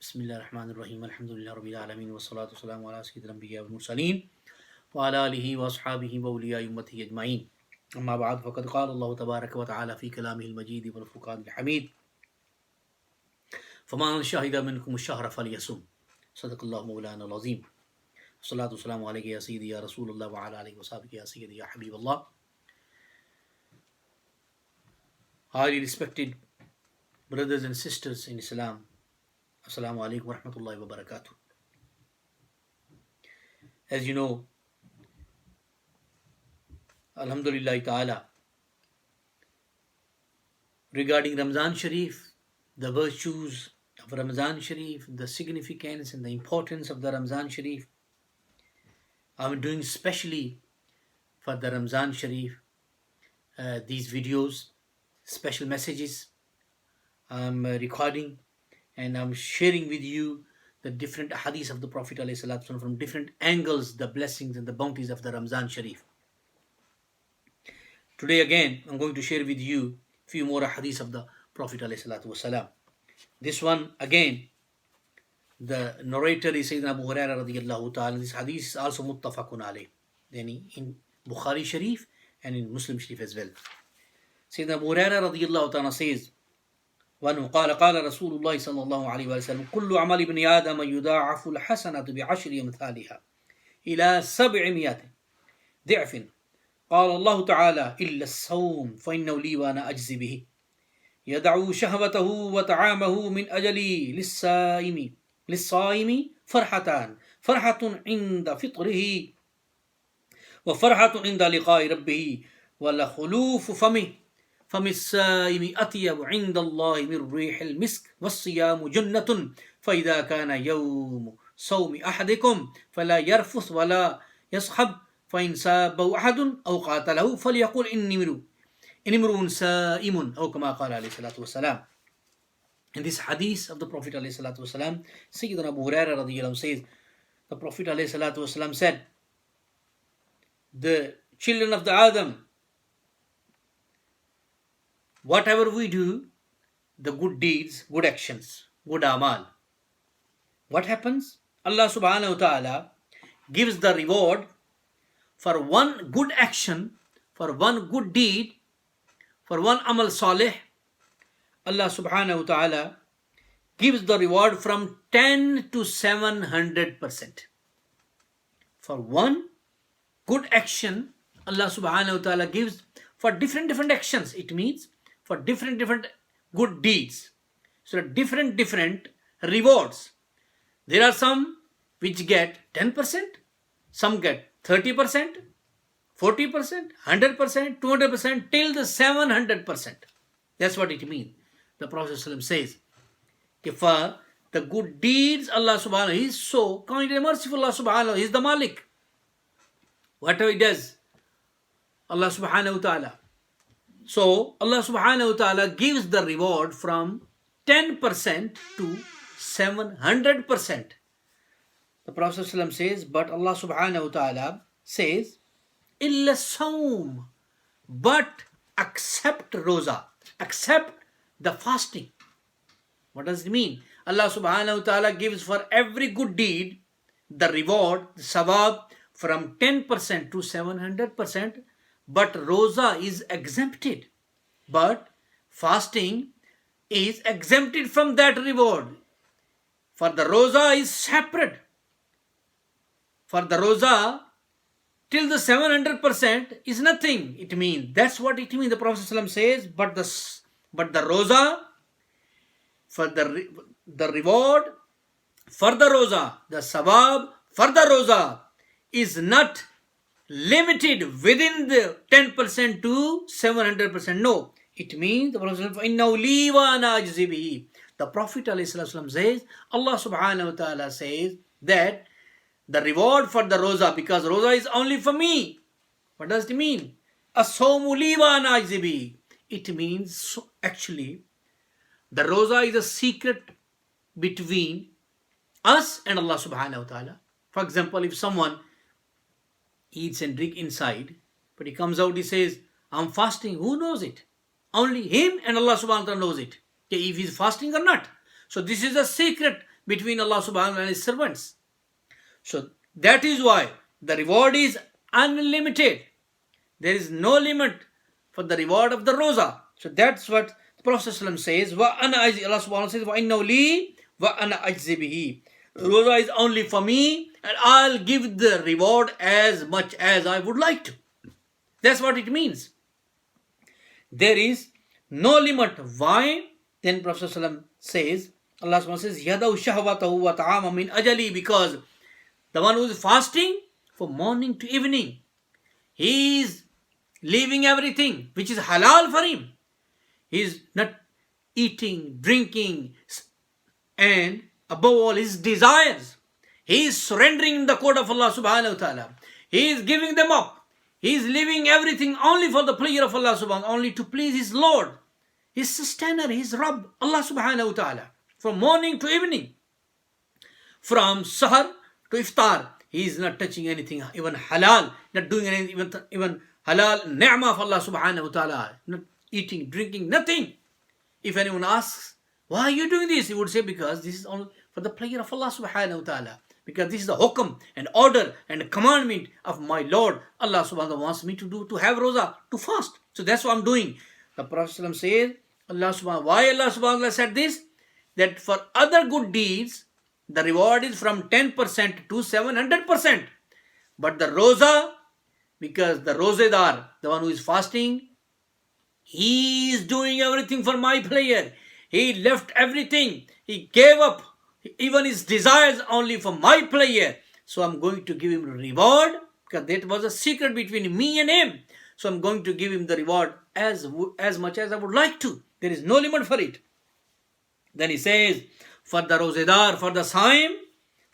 Bismillahirrahmanirrahim. Alhamdulillah Rabbil Alameen. Wassalatu wassalamu ala Sayyidil Anbiya wal Mursaleen. Wa ala alihi wa ashabihi wa awliya ummatihi ajma'in. Amma ba'd, faqad qala Allah tabaraka wa ta'ala fi kalamihi al-majid wal furqan al-hamid. فَمَنْ شَهِدَ مِنْكُمُ الشَّهْرَ فَلْيَصُمْ. صدق الله مولانا العظيم. والصلاة والسلام عليك يا سيدي يا رسول الله وعلى آله وصحبه يا سيدي يا حبيب Allah. Highly respected brothers and sisters in Islam, Assalamu alaikum wa rahmatullahi wa barakatuh. As you know, Alhamdulillah Ta'ala, regarding Ramzan Sharif, the virtues of Ramzan Sharif, the significance and the importance of the Ramzan Sharif, I'm doing specially for the Ramzan Sharif these videos, special messages I'm recording, and I'm sharing with you the different hadiths of the Prophet ﷺ from different angles, the blessings and the bounties of the Ramzan Sharif. Today again, I'm going to share with you a few more hadiths of the Prophet ﷺ. This one again, the narrator is Sayyidina Abu Hurairah radiyallahu ta'ala. This hadith is also muttafaqun alayh, in Bukhari Sharif and in Muslim Sharif as well. Sayyidina Abu Hurairah radiyallahu ta'ala says, وأنه قال رسول الله صلى الله عليه وسلم كل عمل ابن آدم يضاعف الحسنة بعشر أمثالها إلى 700 ضعف قال الله تعالى إلا الصوم فإنه لي وأنا أجزي به يدع شهوته وطعامه من أجلي للصائم فرحتان فرحة عند فطره وفرحة عند لقاء ربه ولخلوف فم الصائم أطيب عند الله من ريح المسك والصيام جنة فإذا كان يوم صوم أحدكم فلا يرفث ولا يصخب فإن سابه أحد أو قاتله فليقول إني امرؤ سائم أو كما قال عليه الصلاة والسلام. In this hadith of the Prophet عليه الصلاة والسلام, Sayyidina Abu Hurairah radiyallahu says, the Prophet عليه الصلاة والسلام said, the children of the Adam, whatever we do, the good deeds, good actions, good amal, what happens? Allah subhanahu wa ta'ala gives the reward for one good action, for one good deed, for one amal salih. Allah subhanahu wa ta'ala gives the reward from 10 to 700%. For one good action, Allah subhanahu wa ta'ala gives for different actions. It means for different good deeds. So different rewards. There are some which get 10%, some get 30%, 40%, 100%, 200%, till the 700%. That's what it means. The Prophet ﷺ says, for the good deeds, Allah subhanahu, He is so kind and merciful. Allah subhanahu, He is the Malik. Whatever He does, Allah subhanahu wa ta'ala. So Allah subhanahu wa ta'ala gives the reward from 10% to 700%. The Prophet ﷺ says, but Allah subhanahu wa ta'ala says, illa sawm, but accept roza, accept the fasting. What does it mean? Allah subhanahu wa ta'ala gives for every good deed the reward, the sawab, from 10% to 700%, but roza is exempted. But fasting is exempted from that reward. For the roza is separate. For the roza, till the 700% is nothing. It means, that's what it means. The Prophet ﷺ says, but the roza, for the reward, for the roza, the sawab, for the roza is not limited within the 10% to 700%. No. It means, the Prophet ﷺ, the Prophet ﷺ says, Allah subhanahu wa ta'ala says that the reward for the roza, because roza is only for me. What does it mean? As-sawmu li wa ana ajzi bihi. It means, actually, the roza is a secret between us and Allah subhanahu wa ta'ala. For example, if someone eats and drink inside, but he comes out, he says, I'm fasting. Who knows it? Only him and Allah subhanahu wa ta'ala knows it. If he is fasting or not. So this is a secret between Allah subhanahu wa ta'ala and His servants. So that is why the reward is unlimited. There is no limit for the reward of the roza. So that's what the Prophet ﷺ says. Allah subhanahu wa ta'ala says, وَإِنَّهُ لِي وَأَنَا أَجْزِي بِهِ. Roza is only for me, and I'll give the reward as much as I would like to. That's what it means. There is no limit. Why? Then Prophet ﷺ says, Allah subhanahu wa ta'ala says, يَدَوْ شَهْوَتَهُ وَطَعَامًا مِنْ أَجَلِي. Because the one who is fasting from morning to evening, he is leaving everything which is halal for him. He is not eating, drinking, and above all his desires. He is surrendering in the court of Allah subhanahu wa ta'ala. He is giving them up. He is leaving everything only for the pleasure of Allah subhanahu wa ta'ala, only to please his Lord, his sustainer, his Rabb, Allah subhanahu wa ta'ala. From morning to evening, from sahar to iftar, he is not touching anything, even halal, not doing anything, even halal ni'mah of Allah subhanahu wa ta'ala, not eating, drinking, nothing. If anyone asks, why are you doing this? He would say, because this is only for the pleasure of Allah subhanahu wa ta'ala. Because this is the hukum and order and commandment of my Lord. Allah subhanahu wa ta'ala wants me to do, to have roza, to fast. So that's what I'm doing. The Prophet says, why Allah subhanahu wa ta'ala said this? That for other good deeds, the reward is from 10% to 700%. But the roza, because the rozedar, the one who is fasting, he is doing everything for my pleasure. He left everything. He gave up even his desires only for my pleasure. So I'm going to give him a reward, because that was a secret between me and him. So I'm going to give him the reward as much as I would like to. There is no limit for it. Then he says, for the rozedar, for the saim,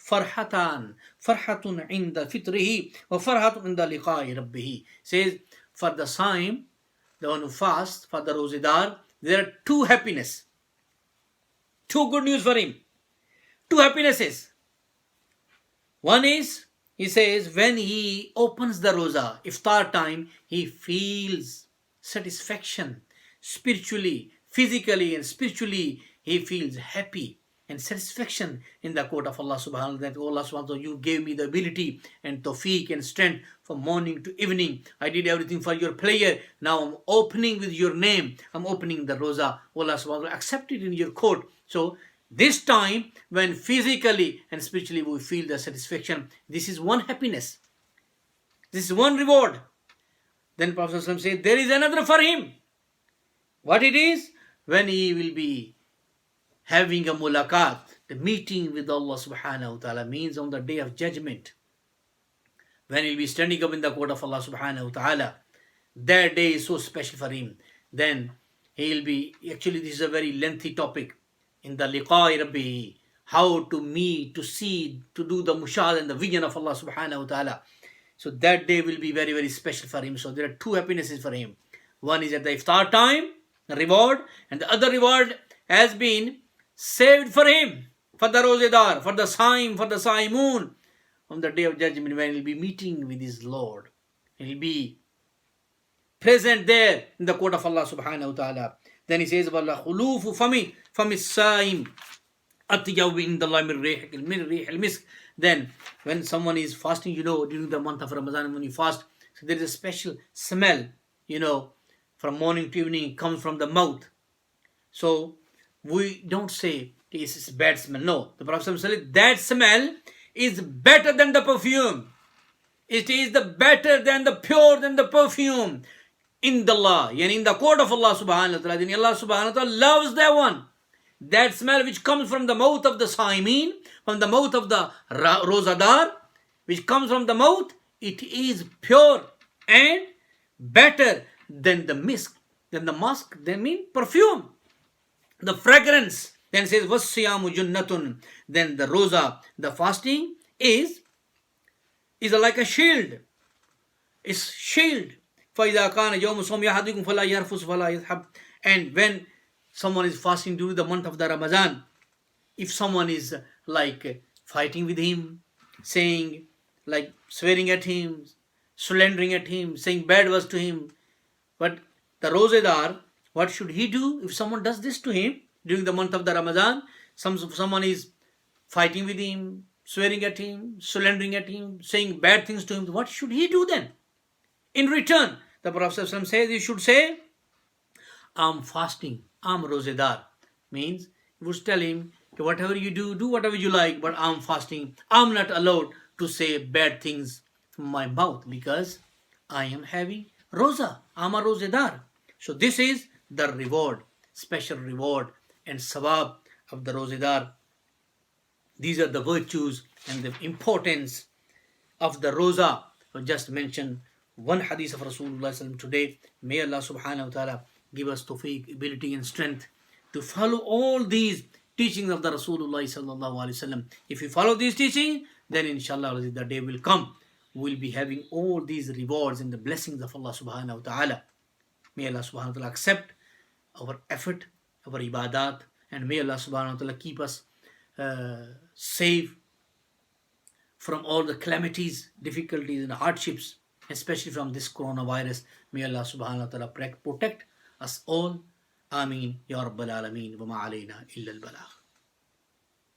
farhatun inda fitrihi wa farhatun inda liqa'i rabbihi. Says, for the saim, the one who fasts, for the rozedar, there are two happiness. Two good news for him. Two happinesses. One is, he says, when he opens the roza, iftar time, he feels satisfaction spiritually, physically and spiritually. He feels happy and satisfaction in the court of Allah subhanahu wa ta'ala. That Allah subhanahu wa ta'ala, you gave me the ability and tawfiq and strength from morning to evening. I did everything for your pleasure. Now I'm opening with your name. I'm opening the roza. Allah subhanahu wa ta'ala accept it in your court. So this time, when physically and spiritually we feel the satisfaction, this is one happiness. This is one reward. Then Prophet ﷺ said, there is another for him. What it is? When he will be having a mulaqat, the meeting with Allah subhanahu wa ta'ala, means on the day of judgment. When he will be standing up in the court of Allah subhanahu wa ta'ala, that day is so special for him. Then he will be, actually this is a very lengthy topic, in the liqa'i rabbi, how to meet, to see, to do the mushahad and the vision of Allah subhanahu wa ta'ala. So that day will be very, very special for him. So there are two happinesses for him. One is at the iftar time, the reward, and the other reward has been saved for him, for the rozedar, for the saim, for the saimun, on the day of judgment, when he will be meeting with his Lord. He will be present there in the court of Allah subhanahu wa ta'ala. Then he says, وَاللَّهُ خُلُوفُ فَمِ السَّائِمِ أَطْيَبُ عِنْدَ اللَّهِ مِنْ رِيحِ الْمِسْكِ. Then when someone is fasting, during the month of Ramadan, when you fast, so there is a special smell, from morning to evening, it comes from the mouth. So we don't say this is bad smell. No, the Prophet said that smell is better than the perfume. It is better than the pure than the perfume. In the Allah, in the court of Allah subhanahu wa ta'ala, then Allah subhanahu wa ta'ala loves that one. That smell which comes from the mouth of the saimin, from the mouth of the rozadar, which comes from the mouth, it is pure and better than the misk, than the musk, they mean perfume. The fragrance. Then it says, وَالصِّيَامُ جُنَّةٌ. Then the roza, the fasting is like a shield. It's shield. فَإِذَا كَانَ يَوْمُ صَوْمِ أَحَدِكُمْ فَلَا يَرْفُثْ وَلَا يَذْهَبْ. And when someone is fasting during the month of the Ramadan, if someone is like fighting with him, saying, like swearing at him, slandering at him, saying bad words to him, but the rozedar, what should he do if someone does this to him during the month of the Ramadan? Someone is fighting with him, swearing at him, slandering at him, saying bad things to him, what should he do then? In return, the Prophet ﷺ says you should say, I'm fasting, I'm rozedar. Means you would tell him, whatever you do whatever you like, but I'm fasting. I'm not allowed to say bad things from my mouth because I am having roza. I'm a rozedar. So this is the reward, special reward and sawab of the rozedar. These are the virtues and the importance of the roza. I just mentioned one hadith of Rasulullah today. May Allah subhanahu wa ta'ala give us tawfiq, ability and strength to follow all these teachings of the Rasulullah sallallahu alaihi wasallam. If we follow these teachings, then inshallah the day will come. We will be having all these rewards and the blessings of Allah subhanahu wa ta'ala. May Allah subhanahu wa ta'ala accept our effort, our ibadat, and may Allah subhanahu wa ta'ala keep us safe from all the calamities, difficulties and hardships, especially from this coronavirus. May Allah subhanahu wa ta'ala protect us all. Ameen. Ya Rabbal Alameen. Wa ma alayna illa al-balagh.